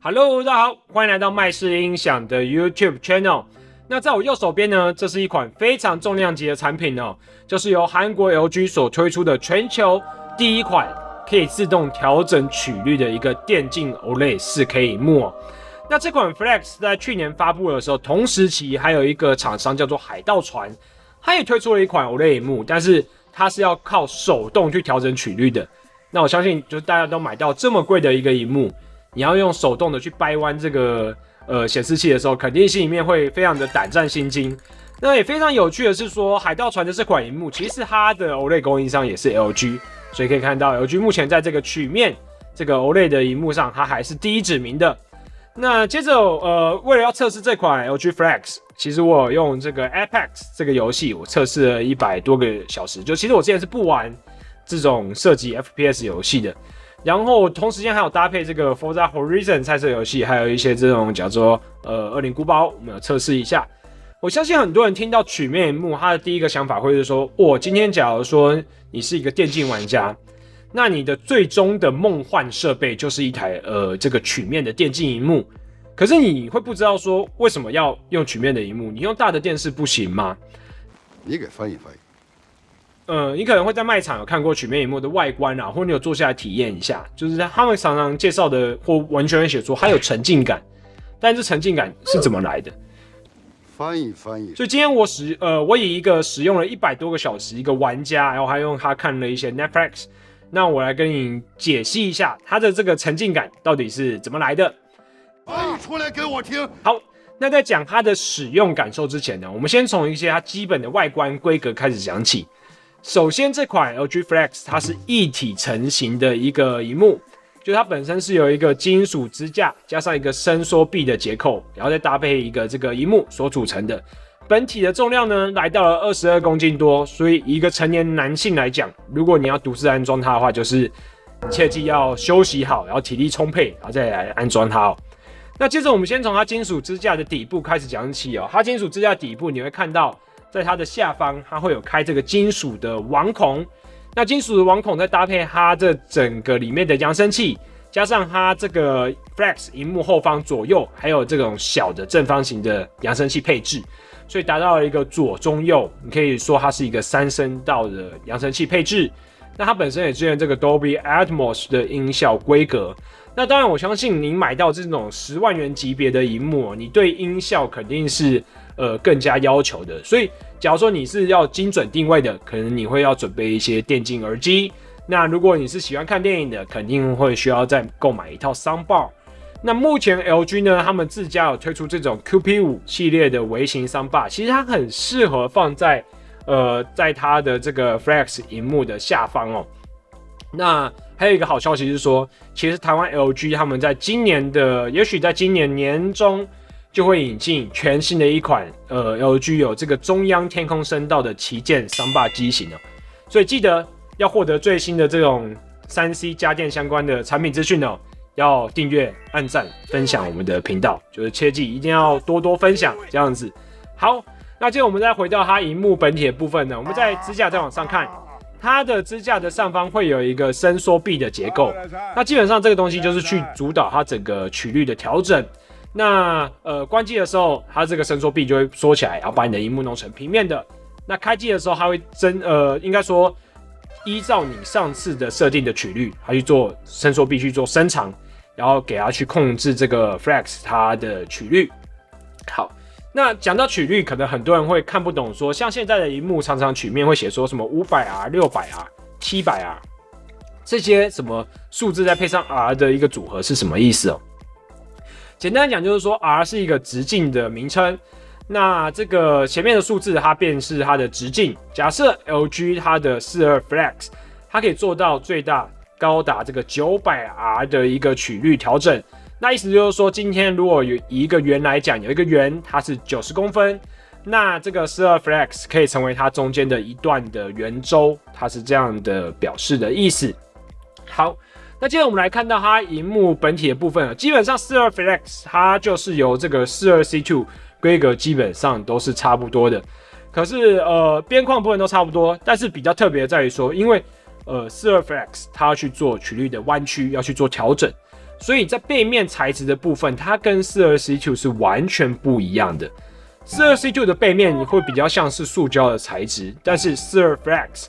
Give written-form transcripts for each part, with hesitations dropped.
Hello， 大家好，欢迎来到麦氏音响的 YouTube Channel。那在我右手边呢，这是一款非常重量级的产品哦，就是由韩国 LG 所推出的全球第一款可以自动调整曲率的一个电竞 OLED 4K 萤幕哦。那这款 Flex 在去年发布的时候，同时期还有一个厂商叫做海盗船，它也推出了一款 OLED 萤幕，但是它是要靠手动去调整曲率的。那我相信，就是大家都买到这么贵的一个萤幕，你要用手动的去掰弯这个显示器的时候，肯定心里面会非常的胆战心惊。那也非常有趣的是说，海盗船的这款萤幕，其实它的 OLED 供应商也是 LG， 所以可以看到 LG 目前在这个曲面这个 OLED 的萤幕上，它还是第一指名的。那接着为了要测试这款 LG Flex， 其实我有用这个 Apex 这个游戏，我测试了100多个小时。就其实我之前是不玩这种射击 FPS 游戏的。然后同时间还有搭配这个 Forza Horizon 赛车游戏，还有一些这种叫做恶灵古堡，我们有测试一下。我相信很多人听到曲面萤幕，他的第一个想法会是说，今天假如说你是一个电竞玩家，那你的最终的梦幻设备就是一台这个曲面的电竞萤幕。可是你会不知道说为什么要用曲面的萤幕？你用大的电视不行吗？你给翻译翻译。你可能会在卖场有看过曲面萤幕的外观啊，或你有坐下来体验一下，就是他们常常介绍的，或完全会写说它有沉浸感，但这沉浸感是怎么来的？翻译翻译。所以今天我以一个使用了100多个小时一个玩家，然后还用它看了一些 Netflix， 那我来跟你解析一下它的这个沉浸感到底是怎么来的。翻译出来给我听。好，那在讲它的使用感受之前呢，我们先从一些它基本的外观规格开始讲起。首先，这款 LG Flex 它是一体成型的一个萤幕，就它本身是有一个金属支架加上一个伸缩臂的结构，然后再搭配一个这个萤幕所组成的。本体的重量呢来到了22公斤多，所以一个成年男性来讲，如果你要独自安装它的话，就是切记要休息好，然后体力充沛，然后再来安装它哦。那接着我们先从它金属支架的底部开始讲起哦。它金属支架底部你会看到，在它的下方，它会有开这个金属的网孔。那金属的网孔再搭配它这整个里面的扬声器，加上它这个 Flex 萤幕后方左右还有这种小的正方形的扬声器配置，所以达到了一个左中右，你可以说它是一个3声道的扬声器配置。那它本身也支援这个 Dolby Atmos 的音效规格。那当然，我相信你买到这种10万元级别的萤幕，你对音效肯定是更加要求的。所以，假如说你是要精准定位的，可能你会要准备一些电竞耳机。那如果你是喜欢看电影的，肯定会需要再购买一套 soundbar。那目前 LG 呢，他们自家有推出这种 QP5 系列的微型 soundbar， 其实它很适合放在在它的这个 Flex 萤幕的下方哦。那还有一个好消息是说，其实台湾 LG 他们在今年的，也许在今年年中就会引进全新的一款LG 有这个中央天空声道的旗舰soundbar机型哦。所以记得要获得最新的这种3C 家电相关的产品资讯哦，要订阅、按赞、分享我们的频道，就是切记一定要多多分享这样子。好，那接着我们再回到它萤幕本体的部分呢，我们在支架再往上看。它的支架的上方会有一个伸缩臂的结构，那基本上这个东西就是去主导它整个曲率的调整。那关机的时候，它这个伸缩臂就会缩起来，然后把你的萤幕弄成平面的。那开机的时候，它会应该说依照你上次的设定的曲率，它去做伸缩臂去做伸长，然后给它去控制这个 Flex 它的曲率。好。那讲到曲率，可能很多人会看不懂说像现在的萤幕常常曲面会写说什么500R、600R、700R 这些什么数字再配上 R 的一个组合是什么意思哦？简单讲就是说 R 是一个直径的名称，那这个前面的数字它便是它的直径。假设 LG 它的42 Flex， 它可以做到最大高达这个900R 的一个曲率调整。那意思就是说，今天如果以一个圆来讲，有一个圆它是90公分，那这个42 Flex 可以成为它中间的一段的圆周，它是这样的表示的意思。好，那接着我们来看到它萤幕本体的部分，基本上42 Flex 它就是由这个42C2规格基本上都是差不多的，可是边框部分都差不多，但是比较特别的在于说，因为42 Flex 它要去做曲率的弯曲，要去做调整。所以在背面材质的部分，它跟 42C2 是完全不一样的。42C2 的背面会比较像是塑胶的材质，但是42 Flex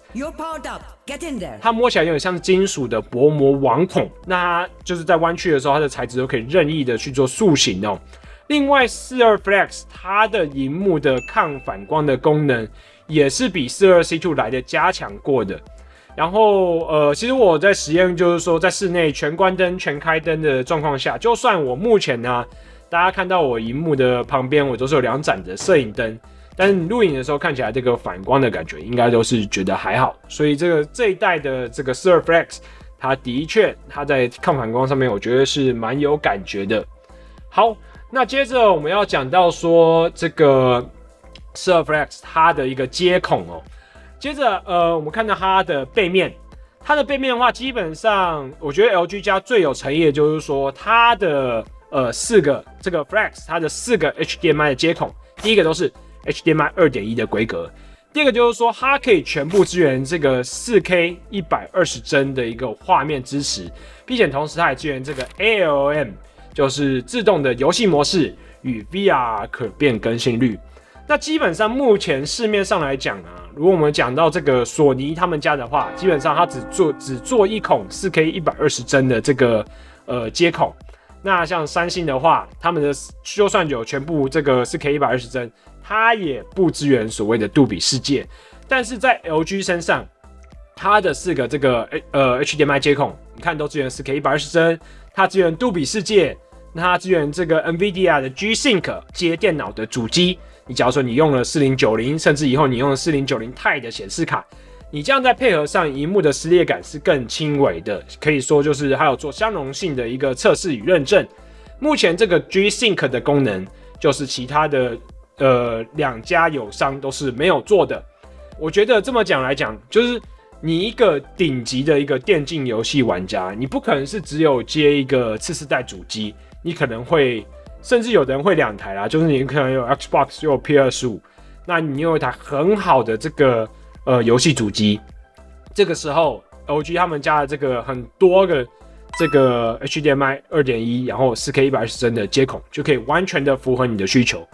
它摸起来有点像是金属的薄膜网孔，那它就是在弯曲的时候，它的材质都可以任意的去做塑形哦。另外42 Flex 它的萤幕的抗反光的功能也是比42C2 来的加强过的。然后其实我在实验就是说，在室内全关灯、全开灯的状况下，就算我目前呢，大家看到我萤幕的旁边，我都是有2盏的摄影灯，但是录影的时候看起来这个反光的感觉，应该都是觉得还好。所以这一代的这个42 Flex， 它的确它在抗反光上面，我觉得是蛮有感觉的。好，那接着我们要讲到说这个42 Flex 它的一个接孔哦。接着我们看到它的背面，的话，基本上我觉得 LG 家最有诚意的就是说它的4个这个 Flex 它的4个 HDMI 的接孔，第一个都是 HDMI 2.1 的规格，第二个就是说它可以全部支援这个 4K 120帧的一个画面支持，并且同时它也支援这个 ALM， 就是自动的游戏模式与 VR 可变更新率。那基本上目前市面上来讲啊，如果我们讲到这个索尼他们家的话，基本上它只做一孔 4K 120帧的这个接孔。那像三星的话，他们的就算有全部这个 4K 120帧，它也不支援所谓的杜比世界。但是在 LG 身上，它的4个这个HDMI 接孔，你看都支援 4K 120帧，它支援杜比世界，那它支援这个 NVIDIA 的 G-Sync 接电脑的主机。你假如说你用了4090，甚至以后你用了4090 Ti 的显示卡，你这样再配合上萤幕的撕裂感是更轻微的，可以说就是还有做相容性的一个测试与认证。目前这个 G-Sync 的功能，就是其他的2家友商都是没有做的。我觉得这么讲来讲，就是你一个顶级的一个电竞游戏玩家，你不可能是只有接一个次世代主机，你可能会。甚至有的人会2台啦，就是你可能有 Xbox 又有 PS5， 那你有一台很好的这个游戏主机，这个时候 LG 他们家的这个很多个这个 HDMI 2.1， 然后 4K 120帧的接孔就可以完全的符合你的需求，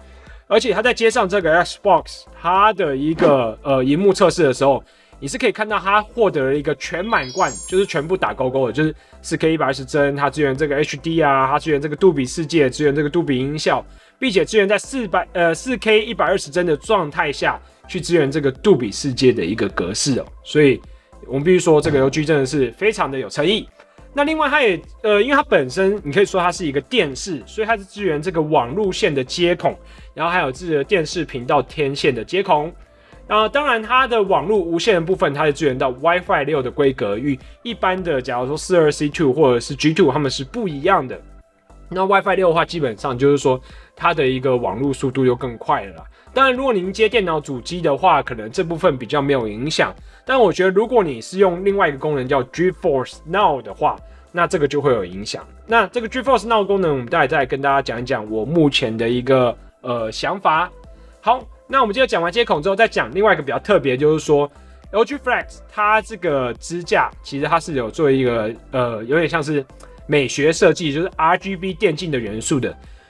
而且它在接上这个 Xbox 它的一个萤幕测试的时候，你是可以看到它获得了一个全满贯，就是全部打勾勾的，就是 4K 120帧，它支援这个 HD 啊，它支援这个杜比世界，支援这个杜比音效，并且支援在4K 120帧的状态下去支援这个杜比世界的一个格式哦。所以我们必须说，这个 LG 真的是非常的有诚意。那另外它也因为它本身你可以说它是一个电视，所以它是支援这个网路线的接孔，然后还有自己的电视频道天线的接孔。当然，它的网络无线的部分，它是支援到 WiFi 6的规格，与一般的假如说 42C2 或者是 G2 它们是不一样的。那 WiFi 6的话，基本上就是说它的一个网络速度又更快了啦。当然，如果您接电脑主机的话，可能这部分比较没有影响。但我觉得，如果你是用另外一个功能叫 GeForce Now 的话，那这个就会有影响。那这个 GeForce Now 功能，我们待会再跟大家讲一讲我目前的一个想法。好。那我们接着讲完接孔之后，再讲另外一个比较特别，就是说 LG Flex 它这个支架其实它是有做一个有点像是美学设计，就是 RGB 电竞的元素的，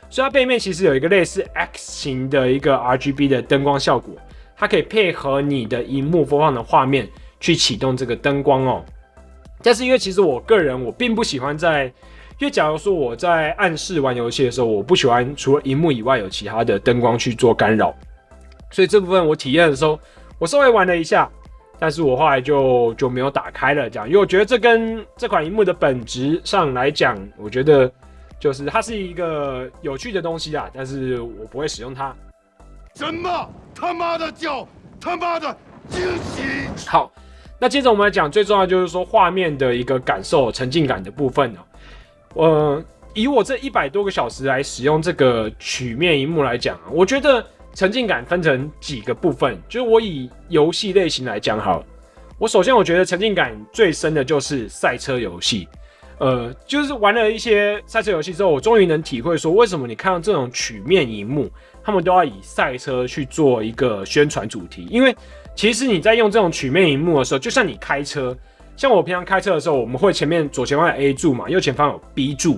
所以它背面其实有一个类似 X 型的一个 RGB 的灯光效果，它可以配合你的萤幕播放的画面去启动这个灯光哦。但是因为其实我个人我并不喜欢因为假如说我在暗室玩游戏的时候，我不喜欢除了萤幕以外有其他的灯光去做干扰。所以这部分我体验的时候，我稍微玩了一下，但是我后来就没有打开了，这样，因为我觉得这跟这款萤幕的本质上来讲，我觉得就是它是一个有趣的东西啦，但是我不会使用它。什么他妈的叫他妈的惊喜？好，那接着我们来讲最重要就是说画面的一个感受、沉浸感的部分哦。以我这100多个小时来使用这个曲面萤幕来讲，我觉得。沉浸感分成几个部分，就是我以游戏类型来讲好了。我首先我觉得沉浸感最深的就是赛车游戏，就是玩了一些赛车游戏之后，我终于能体会说为什么你看到这种曲面萤幕，他们都要以赛车去做一个宣传主题。因为其实你在用这种曲面萤幕的时候，就像你开车，像我平常开车的时候，我们会前面左前方有 A 柱嘛，右前方有 B 柱。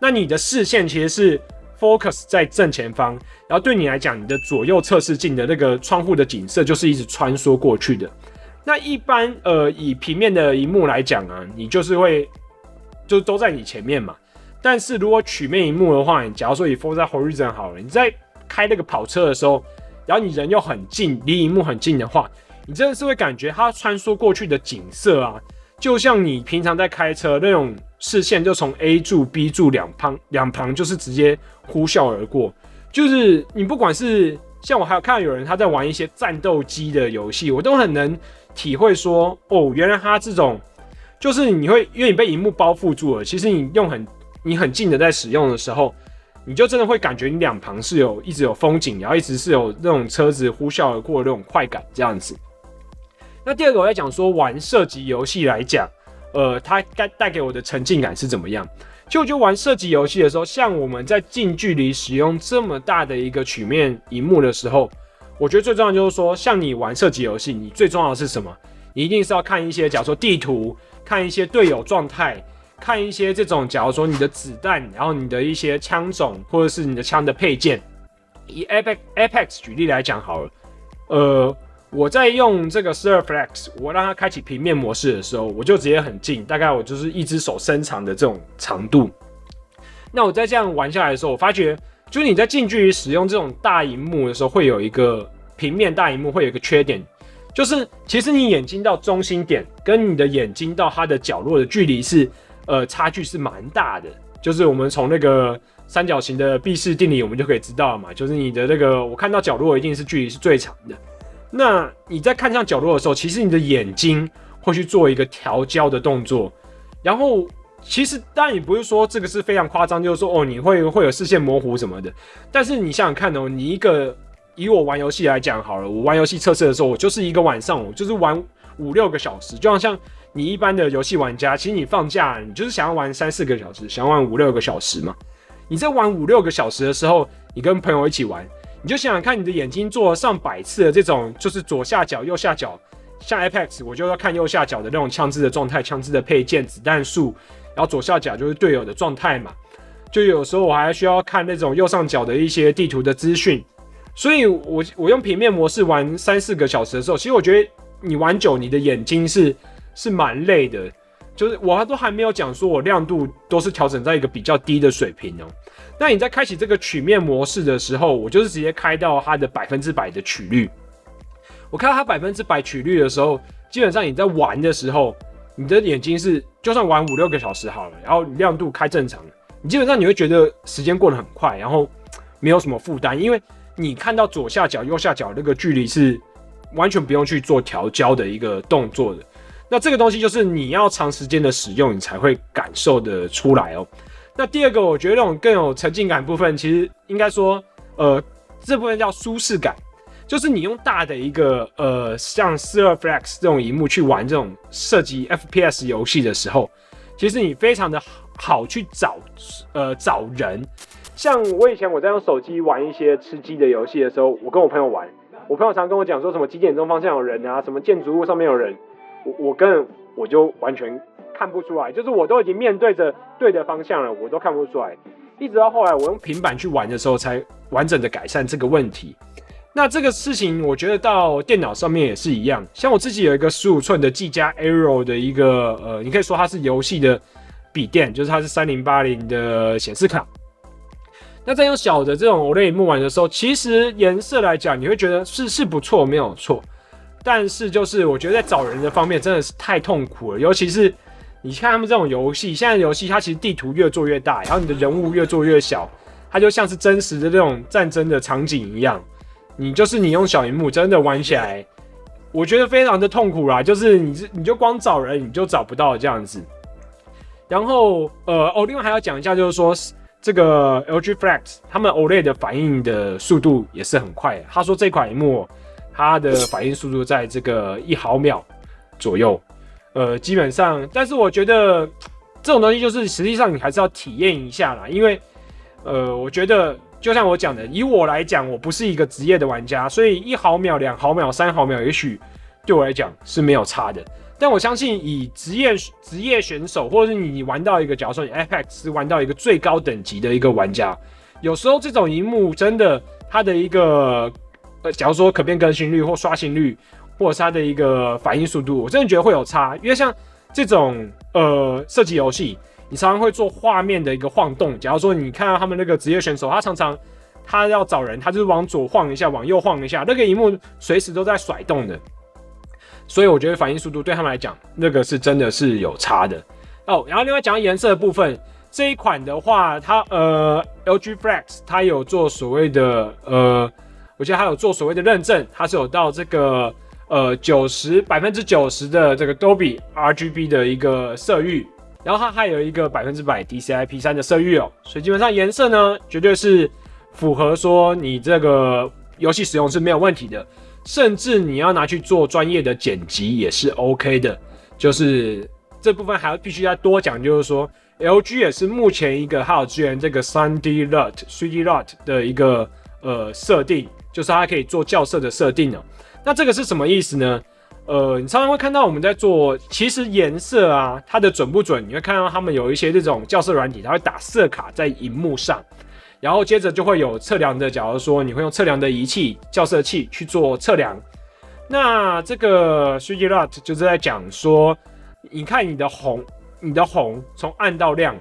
那你的视线其实是 focus 在正前方，然后对你来讲，你的左右侧视镜的那个窗户的景色就是一直穿梭过去的。那一般以平面的萤幕来讲啊，你就是会就都在你前面嘛。但是如果曲面萤幕的话，你假如说以 Forza Horizon 好了，你在开那个跑车的时候，然后你人又很近，离萤幕很近的话，你真的是会感觉它穿梭过去的景色啊，就像你平常在开车那种视线，就从 A 柱、B 柱两旁就是直接呼啸而过。就是你不管是像我还有看到有人他在玩一些战斗机的游戏，我都很能体会说，哦，原来他这种就是你会因为你被萤幕包覆住了，其实你很近的在使用的时候，你就真的会感觉你两旁是一直有风景，然后一直是有那种车子呼啸而过的那种快感这样子。那第二个我在讲说玩射击游戏来讲，它带给我的沉浸感是怎么样？其实我觉得玩射击游戏的时候，像我们在近距离使用这么大的一个曲面萤幕的时候，我觉得最重要的就是说，像你玩射击游戏，你最重要的是什么？你一定是要看一些，假如说地图，看一些队友状态，看一些这种，假如说你的子弹，然后你的一些枪种，或者是你的枪的配件。以 Apex 举例来讲好了，我在用这个 Surflex， 我让它开启平面模式的时候，我就直接很近，大概我就是一只手伸长的这种长度。那我在这样玩下来的时候，我发觉，就是你在近距离使用这种大萤幕的时候，会有一个平面大萤幕会有一个缺点，就是其实你眼睛到中心点跟你的眼睛到它的角落的距离是差距是蛮大的。就是我们从那个三角形的毕氏定理，我们就可以知道了嘛，就是你的那个我看到角落一定是距离是最长的。那你在看向角落的时候，其实你的眼睛会去做一个调焦的动作，然后其实当然也不是说这个是非常夸张，就是说你会有视线模糊什么的。但是你想想看哦，以我玩游戏来讲好了，我玩游戏测试的时候，我就是一个晚上，我就是玩5-6个小时，就好像你一般的游戏玩家，其实你放假你就是想要玩3-4个小时，想要玩5-6个小时嘛。你在玩5-6个小时的时候，你跟朋友一起玩。你就想想看，你的眼睛做了上百次的这种，就是左下角、右下角，像 Apex， 我就要看右下角的那种枪支的状态、枪支的配件、子弹数，然后左下角就是队友的状态嘛。就有时候我还需要看那种右上角的一些地图的资讯，所以我用平面模式玩3-4个小时的时候，其实我觉得你玩久，你的眼睛是蛮累的。就是我都还没有讲说我亮度都是调整在一个比较低的水平哦。那你在开启这个曲面模式的时候，我就是直接开到它的100%的曲率。我开到它100%曲率的时候，基本上你在玩的时候，你的眼睛是就算玩5-6个小时好了，然后亮度开正常，你基本上你会觉得时间过得很快，然后没有什么负担，因为你看到左下角、右下角那个距离是完全不用去做调焦的一个动作的。那这个东西就是你要长时间的使用，你才会感受得出来哦。那第二个，我觉得那种更有沉浸感部分，其实应该说，这部分叫舒适感，就是你用大的一个像 Surflex 这种萤幕去玩这种射击 FPS 游戏的时候，其实你非常的好去找人。像我以前我在用手机玩一些吃鸡的游戏的时候，我跟我朋友玩，我朋友常跟我讲说什么几点钟方向有人啊，什么建筑物上面有人。我就完全看不出来，就是我都已经面对着对的方向了，我都看不出来。一直到后来我用平板去玩的时候，才完整的改善这个问题。那这个事情，我觉得到电脑上面也是一样。像我自己有一个15寸的技嘉 Aero 的一个你可以说它是游戏的笔电，就是它是3080的显示卡。那在用小的这种 OLED 荧幕玩的时候，其实颜色来讲，你会觉得是不错，没有错。但是就是我觉得在找人的方面真的是太痛苦了，尤其是你看他们这种游戏，现在的游戏它其实地图越做越大，然后你的人物越做越小，它就像是真实的这种战争的场景一样。你用小萤幕真的玩起来，我觉得非常的痛苦啦，就是你就光找人你就找不到这样子。然后另外还要讲一下，就是说这个 LG Flex 他们 OLED 的反应的速度也是很快。他说这款萤幕它的反应速度在这个1毫秒左右，基本上，但是我觉得这种东西就是实际上你还是要体验一下啦，因为我觉得就像我讲的，以我来讲，我不是一个职业的玩家，所以1毫秒、2毫秒、3毫秒，也许对我来讲是没有差的。但我相信以职业选手，或者是你玩到一个，假如说你 Apex 玩到一个最高等级的一个玩家，有时候这种萤幕真的它的一个假如说可变更新率或刷新率，或者是它的一个反应速度，我真的觉得会有差。因为像这种射击游戏，你常常会做画面的一个晃动。假如说你看到他们那个职业选手，他常常他要找人，他就是往左晃一下，往右晃一下，那个萤幕随时都在甩动的。所以我觉得反应速度对他们来讲，那个是真的是有差的哦。然后另外讲到颜色的部分，这一款的话，它LG Flex 它有做所谓的我记得它有做所谓的认证，它是有到这个90% 的这个 Dolby RGB 的一个色域，然后它还有一个100% DCI P3 的色域哦，所以基本上颜色呢，绝对是符合说你这个游戏使用是没有问题的。甚至你要拿去做专业的剪辑也是 OK 的，就是这部分还要必须再多讲，就是说 LG 也是目前一个还有支援这个 3D LUT 的一个设定，就是它可以做校色的设定哦。那这个是什么意思呢？你常常会看到我们在做，其实颜色啊，它的准不准，你会看到他们有一些这种校色软体，它会打色卡在萤幕上。然后接着就会有测量的，假如说你会用测量的仪器、校色器去做测量。那这个 3D LUT 就是在讲说，你看你的红从暗到亮，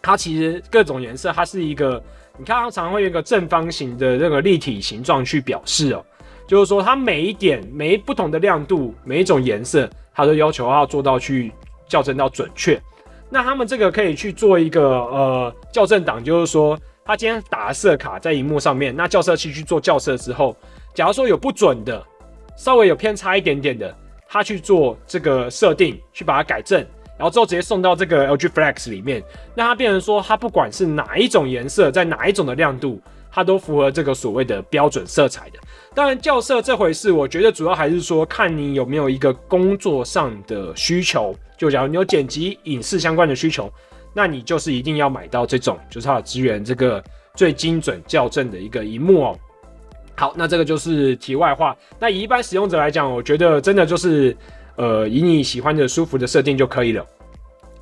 它其实各种颜色，它是一个，你看它常常会有一个正方形的那个立体形状去表示哦，就是说它每一点、每不同的亮度、每一种颜色，它都要求要做到去校正到准确。那他们这个可以去做一个校正档，就是说。他今天打色卡在萤幕上面，那校色器去做校色之后，假如说有不准的，稍微有偏差一点点的，他去做这个设定，去把它改正，然后之后直接送到这个 LG Flex 里面，那它变成说，它不管是哪一种颜色，在哪一种的亮度，它都符合这个所谓的标准色彩的。当然，校色这回事，我觉得主要还是说看你有没有一个工作上的需求，就假如你有剪辑、影视相关的需求。那你就是一定要买到这种，就是它有支援这个最精准校正的一个萤幕哦。好，那这个就是题外话。那以一般使用者来讲，我觉得真的就是以你喜欢的舒服的设定就可以了。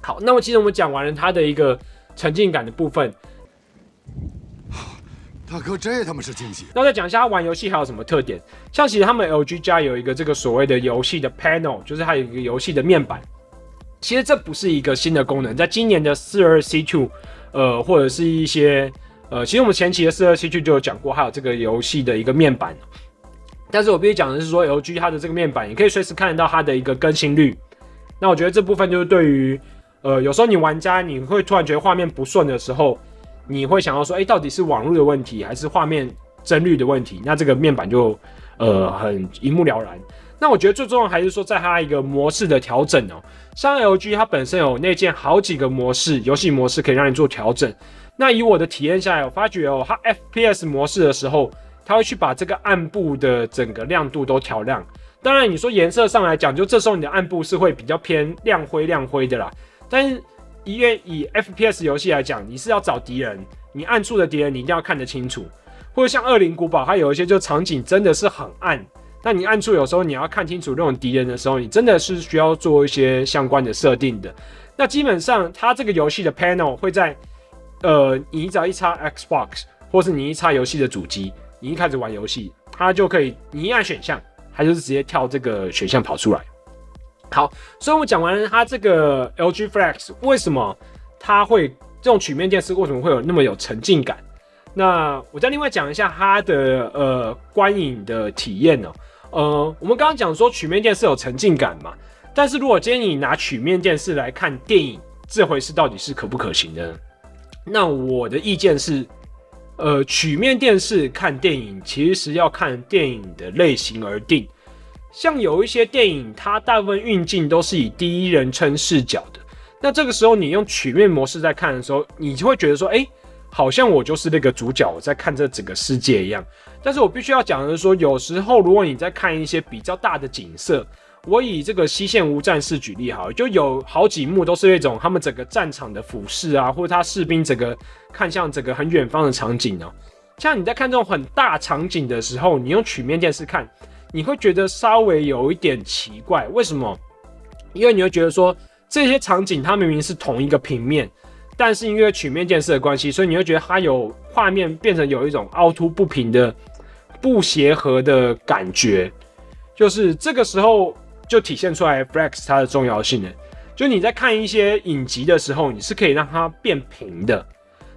好，那么其实我们讲完了它的一个沉浸感的部分。大哥，这他妈是惊喜！那再讲一下它玩游戏还有什么特点？像其实他们 LG 家有一个这个所谓的游戏的 panel， 就是它有一个游戏的面板。其实这不是一个新的功能，在今年的 42C2，或者是一些其实我们前期的42C2就有讲过，还有这个游戏的一个面板。但是我必须讲的是说 ，LG 它的这个面板，你可以随时看得到它的一个更新率。那我觉得这部分就是对于有时候你玩家你会突然觉得画面不顺的时候，你会想要说，到底是网络的问题还是画面帧率的问题？那这个面板就很一目了然。那我觉得最重要还是说，在它一个模式的调整哦，像 LG 它本身有内建好几个模式，游戏模式可以让你做调整。那以我的体验下来，我发觉哦，它 FPS 模式的时候，它会去把这个暗部的整个亮度都调亮。当然，你说颜色上来讲，就这时候你的暗部是会比较偏亮灰的啦。但是因为以 FPS 游戏来讲，你是要找敌人，你暗处的敌人你一定要看得清楚。或者像恶灵古堡，它有一些就场景真的是很暗。那你暗处有时候你要看清楚那种敌人的时候，你真的是需要做一些相关的设定的。那基本上它这个游戏的 panel 会在你只要一插 Xbox 或是你一插游戏的主机，你一开始玩游戏，它就可以你一按选项，它就是直接跳这个选项跑出来。好，所以我们讲完了它这个 LG Flex 为什么它会这种曲面电视为什么会有那么有沉浸感。那我再另外讲一下它的观影的体验哦。我们刚刚讲说曲面电视有沉浸感嘛，但是如果今天你拿曲面电视来看电影，这回事到底是可不可行的呢？那我的意见是，曲面电视看电影其实要看电影的类型而定。像有一些电影，它大部分运镜都是以第一人称视角的，那这个时候你用曲面模式在看的时候，你就会觉得说，好像我就是那个主角，我在看这整个世界一样。但是我必须要讲的是说，有时候如果你在看一些比较大的景色，我以这个西线无战事举例好，就有好几幕都是那种他们整个战场的俯视啊，或者他士兵整个看向整个很远方的场景哦。像你在看这种很大场景的时候，你用曲面电视看，你会觉得稍微有一点奇怪，为什么？因为你会觉得说这些场景它明明是同一个平面，但是因为曲面建设的关系，所以你会觉得它有画面变成有一种凹凸不平的不协和的感觉，就是这个时候就体现出来 Flex 它的重要性了。就你在看一些影集的时候，你是可以让它变平的。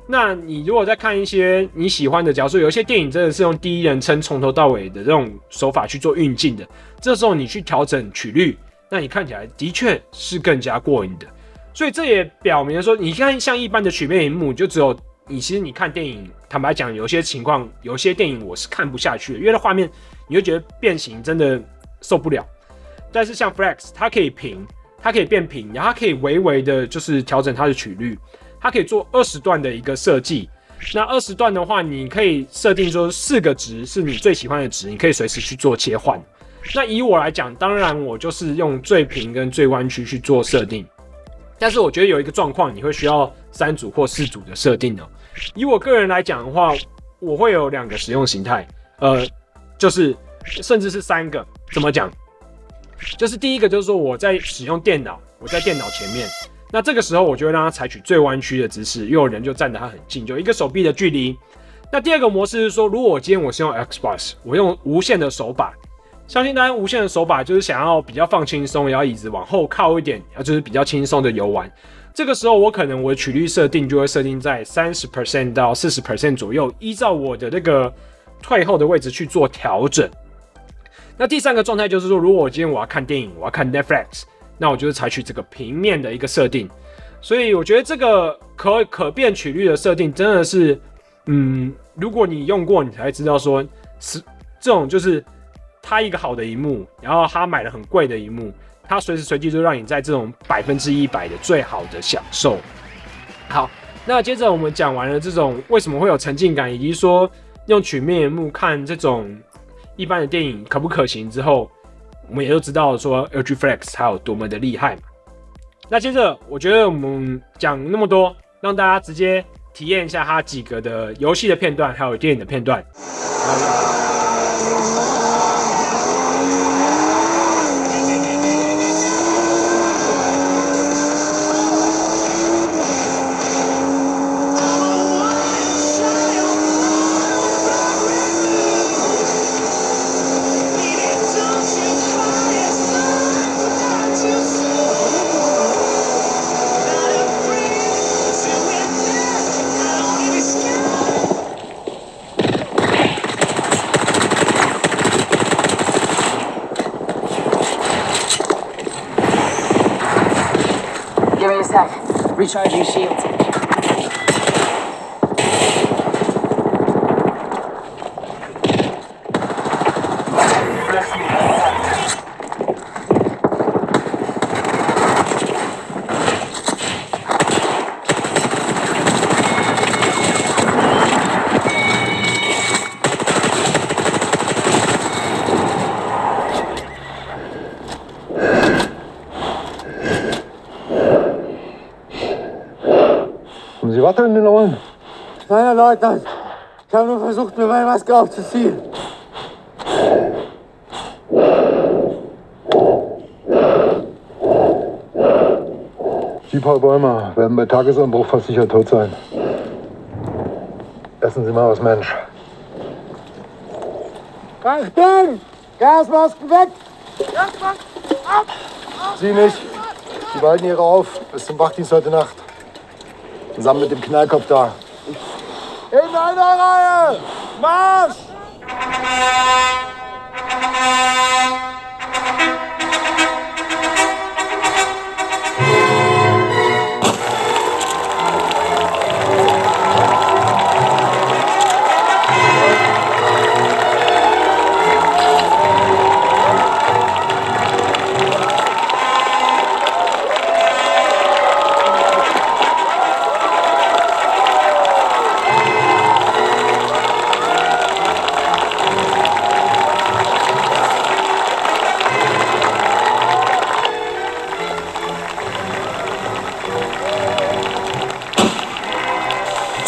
那你如果在看一些你喜欢的，假如说有一些电影真的是用第一人称从头到尾的这种手法去做运镜的，这时候你去调整曲率，那你看起来的确是更加过瘾的。所以这也表明了说，你看像一般的曲面萤幕，就只有其实你看电影，坦白讲，有些情况，有些电影我是看不下去的，因为它画面你会觉得变形真的受不了。但是像 Flex， 它可以平，它可以变平，然后它可以微微的就是调整它的曲率，它可以做20段的一个设计。那20段的话，你可以设定说4个值是你最喜欢的值，你可以随时去做切换。那以我来讲，当然我就是用最平跟最弯曲去做设定。但是我觉得有一个状况，你会需要3组或4组的设定哦。以我个人来讲的话，我会有2个使用形态，就是甚至是3个。怎么讲？就是第一个就是说我在使用电脑，我在电脑前面，那这个时候我就会让它采取最弯曲的姿势，因为我人就站得它很近，就1个手臂的距离。那第2个模式是说，如果我今天我是用 Xbox， 我用无线的手把。相信大家无线的手把就是想要比较放轻松，然后椅子往后靠一点，就是比较轻松的游玩。这个时候我可能我的曲率设定就会设定在 30% 到 40% 左右，依照我的那个退后的位置去做调整。那第3个状态就是说，如果我今天我要看电影，我要看 Netflix， 那我就是采取这个平面的一个设定。所以我觉得这个可变曲率的设定真的是，如果你用过，你才会知道说，这种就是它一个好的萤幕，然后它买了很贵的萤幕，它随时随地就让你在这种100%的最好的享受。好，那接着我们讲完了这种为什么会有沉浸感，以及说用曲面萤幕看这种一般的电影可不可行之后，我们也都知道说 LG Flex 它有多么的厉害嘛。那接着我觉得我们讲那么多，让大家直接体验一下它几个的游戏的片段，还有电影的片段。Give me a sec. Recharge your shields. Haben Sie Wasser in den Ohren? Nein, Herr Leutnant. Ich habe nur versucht, mir meine Maske aufzuziehen. Sie, Paul Bäumer, werden bei Tagesanbruch fast sicher tot sein. Lassen Sie mal was, Mensch. Achtung! Gasmasken weg! Gasmasken ab! Sie nicht. Sie behalten Ihre auf bis zum Wachdienst heute Nacht. Zusammen mit dem Knallkopf da. In einer Reihe! Marsch!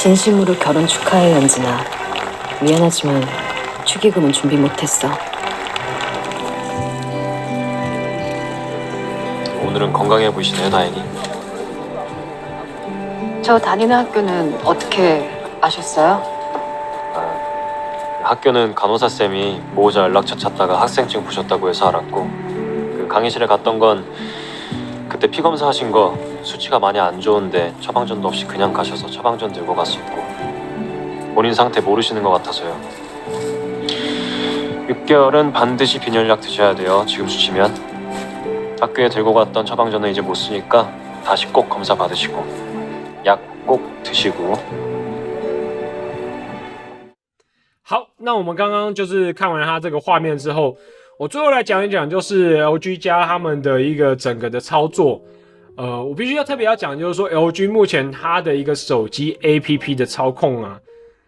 진심으로 결혼 축하해, 연진아. 미안하지만 축의금은 준비 못했어. 오늘은 건강해 보이시네요, 다행히. 저 다니는 학교는 어떻게 아셨어요? 학교는 간호사 쌤이 보호자 연락처 찾다가 학생증 부셨다고 해서 알았고, 그 강의실에 갔던 건 그때 피 검사하신 거 수치가 많이 안 좋은데 처방전도 없이 그냥 가셔서 처방전 들고 갔었고, 본인 상태 모르시는 것 같아서요. 6개월은 반드시 빈혈약 드셔야 돼요. 지금 수치면. 학교에 들고 갔던 처방전은 이제 못 쓰니까 다시 꼭 검사 받으시고 약 꼭 드시고.好，那我们刚刚就是看完它这个画面之后，我最后来讲一讲，就是 LG 家他们的一个整个的操作。我必须要特别要讲，就是说 LG 目前它的一个手机 APP 的操控啊，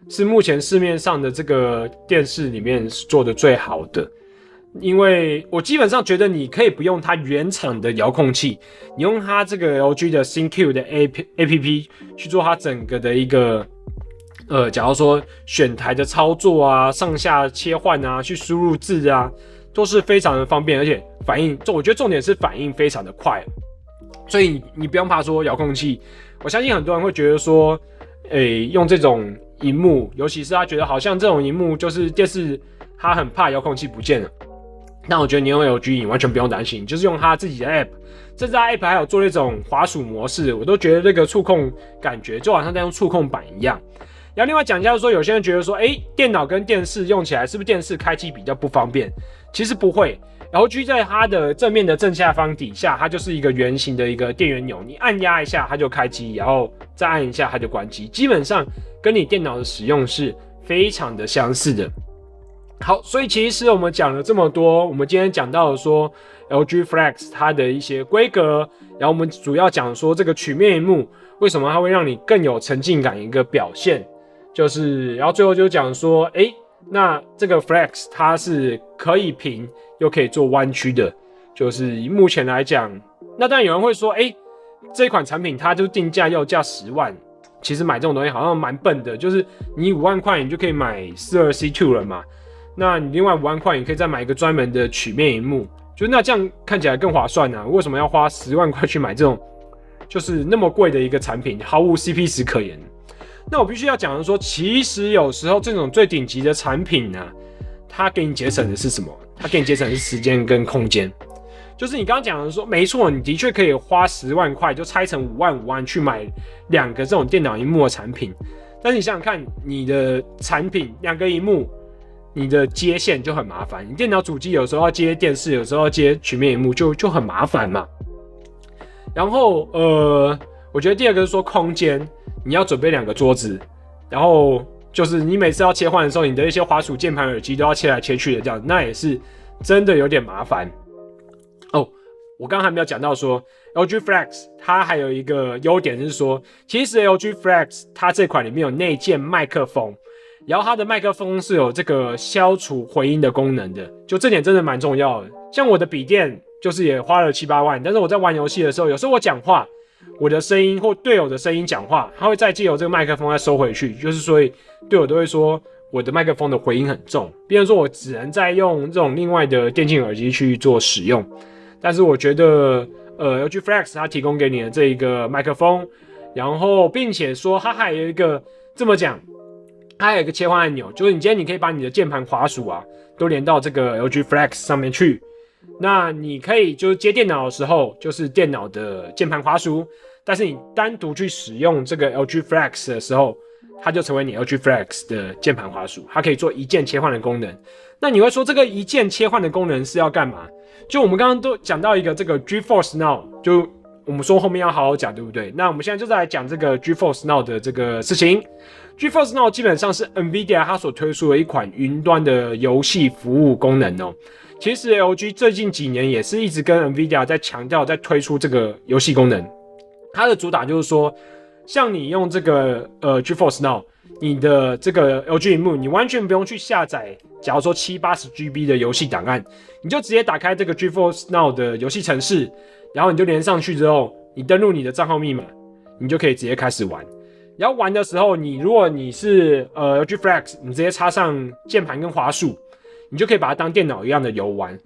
是目前市面上的这个电视里面做的最好的。因为我基本上觉得你可以不用它原厂的遥控器，你用它这个 LG 的 ThinQ 的 APP 去做它整个的一个假如说选台的操作啊、上下切换啊、去输入字啊，都是非常的方便，而且反应，我觉得重点是反应非常的快，所以你不用怕说遥控器。我相信很多人会觉得说，用这种萤幕，尤其是他觉得好像这种萤幕就是电视，他很怕遥控器不见了。那我觉得你用 LG 你完全不用担心，就是用它自己的 App， 甚至它 App 还有做那种滑鼠模式，我都觉得这个触控感觉就好像在用触控板一样。然后另外讲一下说，有些人觉得说，电脑跟电视用起来是不是电视开机比较不方便？其实不会。LG 在它的正面的正下方底下，它就是一个圆形的一个电源钮，你按压一下它就开机，然后再按一下它就关机，基本上跟你电脑的使用是非常的相似的。好，所以其实我们讲了这么多，我们今天讲到了说 LG Flex 它的一些规格，然后我们主要讲说这个曲面萤幕为什么它会让你更有沉浸感一个表现，就是然后最后就讲说，那这个 Flex 它是可以平又可以做弯曲的，就是以目前来讲，那当然有人会说，这款产品它就定价要价10万，其实买这种东西好像蛮笨的，就是你5万块你就可以买42C2 了嘛。那你另外5万块，你可以再买一个专门的曲面萤幕，就那这样看起来更划算啊！为什么要花10万块去买这种就是那么贵的一个产品，毫无 CP 值可言？那我必须要讲的说，其实有时候这种最顶级的产品呢，它给你节省的是什么？它给你节省的是时间跟空间。就是你刚刚讲的说，没错，你的确可以花10万块就拆成5万去买2个这种电脑萤幕的产品，但是你想想看，你的产品2个萤幕。你的接线就很麻烦，你电脑主机有时候要接电视，有时候要接曲面萤幕，就很麻烦嘛。然后我觉得第二个是说空间，你要准备2个桌子，然后就是你每次要切换的时候，你的一些滑鼠、键盘、耳机都要切来切去的，这样那也是真的有点麻烦。我刚刚还没有讲到说 LG Flex 它还有一个优点是说，其实 LG Flex 它这款里面有内建麦克风。然后它的麦克风是有这个消除回音的功能的，就这点真的蛮重要的。像我的笔电就是也花了7、8万，但是我在玩游戏的时候，有时候我讲话，我的声音或队友的声音讲话，它会再借由这个麦克风再收回去，就是所以队友都会说我的麦克风的回音很重，比如说我只能再用这种另外的电竞耳机去做使用。但是我觉得LG Flex 它提供给你的这一个麦克风，然后并且说它还有一个这么讲。它还有一个切换按钮，就是你今天你可以把你的键盘滑鼠啊都连到这个 LG Flex 上面去。那你可以就是接电脑的时候，就是电脑的键盘滑鼠，但是你单独去使用这个 LG Flex 的时候，它就成为你 LG Flex 的键盘滑鼠，它可以做一键切换的功能。那你会说这个一键切换的功能是要干嘛？就我们刚刚都讲到一个这个 GeForce Now， 就我们说后面要好好讲，对不对？那我们现在就来讲这个 GeForce Now 的这个事情。GeForce Now 基本上是 NVIDIA 它所推出的一款云端的游戏服务功能哦。其实 LG 最近几年也是一直跟 NVIDIA 在强调，在推出这个游戏功能。它的主打就是说，像你用这个GeForce Now， 你的这个 LG 萤幕，你完全不用去下载，假如说780GB 的游戏档案，你就直接打开这个 GeForce Now 的游戏程式，然后你就连上去之后，你登录你的账号密码，你就可以直接开始玩。然后玩的时候，如果你是LG Flex， 你直接插上键盘跟滑鼠，你就可以把它当电脑一样的游玩。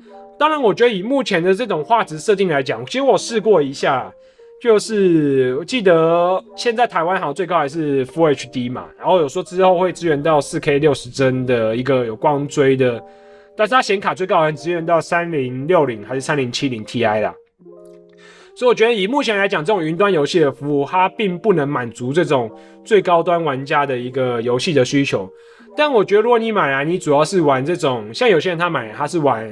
当然，我觉得以目前的这种画质设定来讲，其实我试过一下，就是我记得现在台湾好像最高还是 Full HD 嘛，然后有说之后会支援到 4K 60帧的一个有光追的，但是它显卡最高好像支援到3060还是3070 Ti 啦。所以我觉得以目前来讲，这种云端游戏的服务，它并不能满足这种最高端玩家的一个游戏的需求。但我觉得如果你买来，你主要是玩这种，像有些人他买来他是玩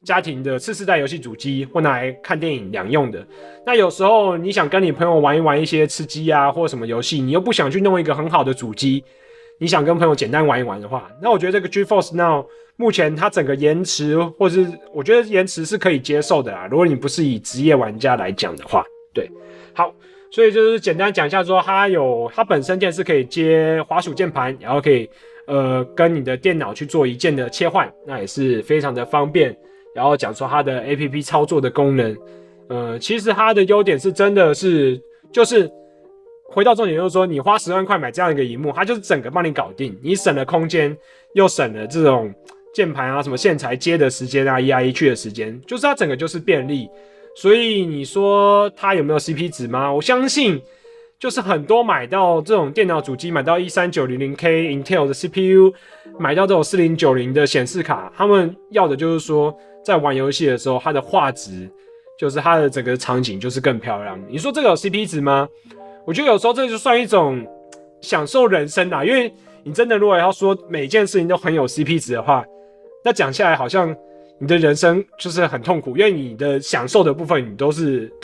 家庭的次世代游戏主机，或拿来看电影两用的。那有时候你想跟你朋友玩一玩一些吃鸡啊或什么游戏，你又不想去弄一个很好的主机，你想跟朋友简单玩一玩的话，那我觉得这个 GeForce Now 目前它整个延迟，或是我觉得延迟是可以接受的啦。如果你不是以职业玩家来讲的话，对，好，所以就是简单讲一下说，它本身电视可以接滑鼠键盘，然后可以跟你的电脑去做一键的切换，那也是非常的方便。然后讲说它的 APP 操作的功能，其实它的优点是真的是，就是回到重点，就是说你花10万块买这样一个萤幕，它就是整个帮你搞定，你省了空间，又省了这种键盘啊什么线材接的时间啊，移来移去的时间，就是它整个就是便利。所以你说它有没有 CP 值吗？我相信就是很多买到这种电脑主机，买到 13900K Intel 的 CPU， 买到这种4090的显示卡，他们要的就是说在玩游戏的时候，它的画质就是它的整个场景就是更漂亮。你说这个有 CP 值吗？我觉得有时候这就算一种享受人生啦，因为你真的如果要说每件事情都很有 CP 值的话，那讲下来好像你的人生就是很痛苦，因为你的享受的部分你都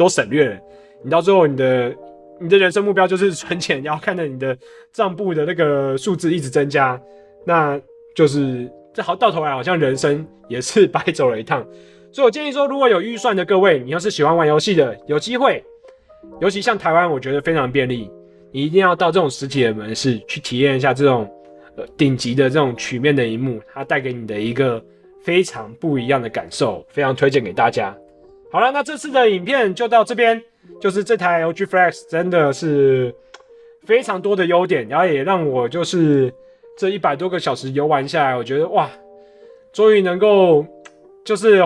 省略了，你到最后你的人生目标就是存钱，然后看着你的账簿的那个数字一直增加，那就是这好到头来好像人生也是白走了一趟。所以我建议说，如果有预算的各位，你要是喜欢玩游戏的，有机会，尤其像台湾，我觉得非常便利，你一定要到这种实体的门市去体验一下这种顶级的这种曲面的萤幕，它带给你的一个非常不一样的感受，非常推荐给大家。好了，那这次的影片就到这边，就是这台 LG Flex 真的是非常多的优点，然后也让我就是这100多个小时游玩下来，我觉得哇，终于能够就是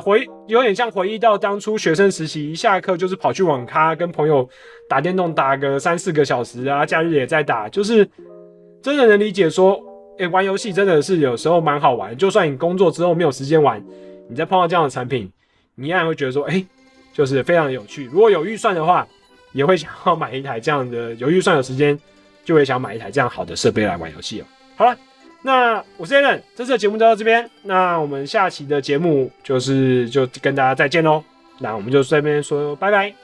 有点像回忆到当初学生时期，一下课就是跑去网咖跟朋友打电动打个3-4个小时啊，假日也在打，就是真的能理解说，玩游戏真的是有时候蛮好玩，就算你工作之后没有时间玩，你再碰到这样的产品，你依然会觉得说，就是非常有趣。如果有预算的话，也会想要买一台这样的，有预算有时间，就会想买一台这样好的设备来玩游戏哦。好了，那我是 Alan， 这次的节目就到这边，那我们下期的节目就跟大家再见喽。那我们就这边说拜拜。